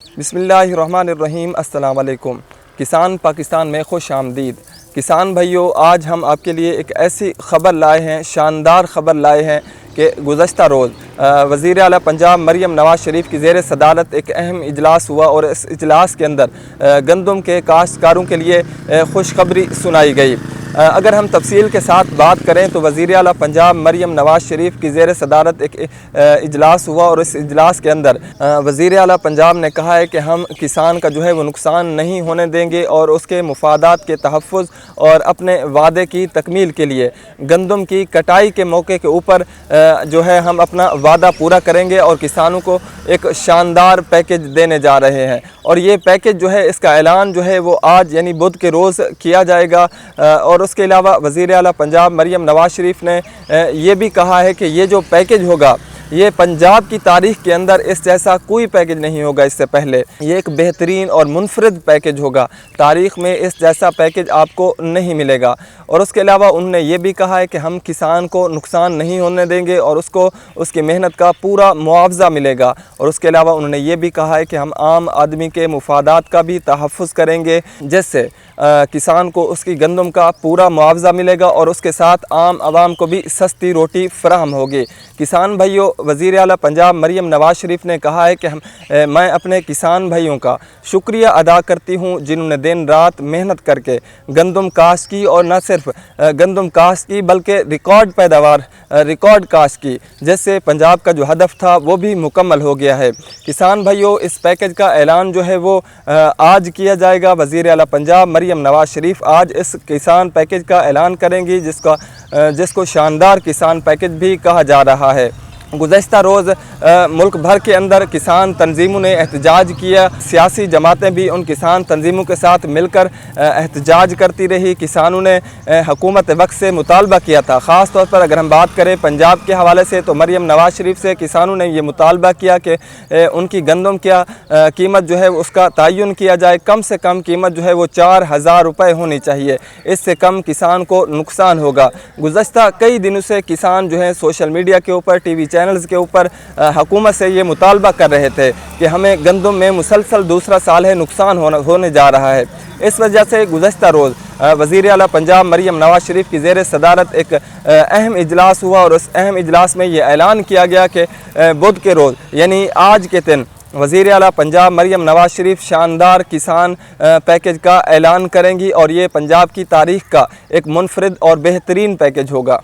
बिस्मिल्लाहिर्रहमानिर्रहीम। अस्सलाम वालेकुम। किसान पाकिस्तान में खुश आमदीद। किसान भाइयों, आज हम आपके लिए एक ऐसी ख़बर लाए हैं, शानदार ख़बर लाए हैं कि गुज़श्ता रोज़ वज़ीर आला पंजाब मरियम नवाज़ शरीफ की ज़ेर सदारत एक अहम इजलास हुआ और इस इजलास के अंदर गंदम के काश्तकारों के लिए खुशखबरी सुनाई गई। अगर हम तफसील के साथ बात करें तो वज़ीर आला पंजाब मरियम नवाज़ शरीफ की ज़ेर सदारत एक इजलास हुआ और इस इजलास के अंदर वज़ीर आला पंजाब ने कहा है कि हम किसान का जो है वो नुकसान नहीं होने देंगे और उसके मुफादात के तहफ़्फ़ुज़ और अपने वादे की तकमील के लिए गंदम की कटाई के मौके के ऊपर जो है हम अपना वादा पूरा करेंगे और किसानों को एक शानदार पैकेज देने जा रहे हैं। और ये पैकेज जो है, इसका ऐलान जो है वो आज यानी बुध के रोज़ किया जाएगा। और उसके अलावा वज़ीर आला पंजाब मरियम नवाज़ शरीफ ने ये भी कहा है कि ये जो पैकेज होगा ये पंजाब की तारीख़ के अंदर इस जैसा कोई पैकेज नहीं होगा इससे पहले। ये एक बेहतरीन और मुनफरद पैकेज होगा, तारीख़ में इस जैसा पैकेज आपको नहीं मिलेगा। और उसके अलावा उन्होंने ये भी कहा है कि हम किसान को नुकसान नहीं होने देंगे और उसको उसकी मेहनत का पूरा मुआवजा मिलेगा। और उसके अलावा उन्होंने ये भी कहा है कि हम आम आदमी के मुफादात का भी तहफ़्फ़ुज़ करेंगे, जिससे किसान को उसकी गंदम का पूरा मुआवजा मिलेगा और उसके साथ आम आवाम को भी सस्ती रोटी फ़राहम होगी। किसान भाइयों, वज़ीर आला पंजाब मरियम नवाज़ शरीफ ने कहा है कि मैं अपने किसान भाइयों का शुक्रिया अदा करती हूँ जिन्होंने दिन रात मेहनत करके गंदम काश्त की, और न सिर्फ गंदम काश्त की बल्कि रिकॉर्ड पैदावार रिकॉर्ड काश्त की, जिससे पंजाब का जो हदफ था वो भी मुकम्मल हो गया है। किसान भाइयों, इस पैकेज का ऐलान जो है वो आज किया जाएगा। वज़ीर आला पंजाब मरियम नवाज़ शरीफ आज इस किसान पैकेज का ऐलान करेंगी, जिसको शानदार किसान पैकेज भी कहा जा रहा है। गुज़श्ता रोज़ मुल्क भर के अंदर किसान तंजीमों ने एहतजाज किया, सियासी जमातें भी उन किसान तंजीमों के साथ मिलकर एहतजाज करती रही। किसानों ने हुकूमत वक्त से मुतालबा किया था। ख़ास तौर पर अगर हम बात करें पंजाब के हवाले से तो मरियम नवाज़ शरीफ से किसानों ने ये मुतालबा किया कि उनकी गंदम क्या कीमत जो है उसका तयन किया जाए। कम से कम कीमत जो है वो 4000 रुपये होनी चाहिए, इससे कम किसान को नुकसान होगा। गुज़श्ता कई दिनों से किसान जो है सोशल मीडिया के ऊपर, टीवी चैनल्स के ऊपर हुकूमत से ये मुतालबा कर रहे थे कि हमें गंदम में मुसलसल दूसरा साल है नुकसान होने जा रहा है। इस वजह से गुज़श्ता रोज़ वज़ीर आला पंजाब मरियम नवाज़ शरीफ की ज़ेर सदारत एक अहम इजलास हुआ और उस अहम इजलास में ये ऐलान किया गया कि बुध के रोज़ यानी आज के दिन वज़ीर आला पंजाब मरियम नवाज़ शरीफ शानदार किसान पैकेज का ऐलान करेंगी और ये पंजाब की तारीख़ का एक मुनफरद और बेहतरीन पैकेज होगा।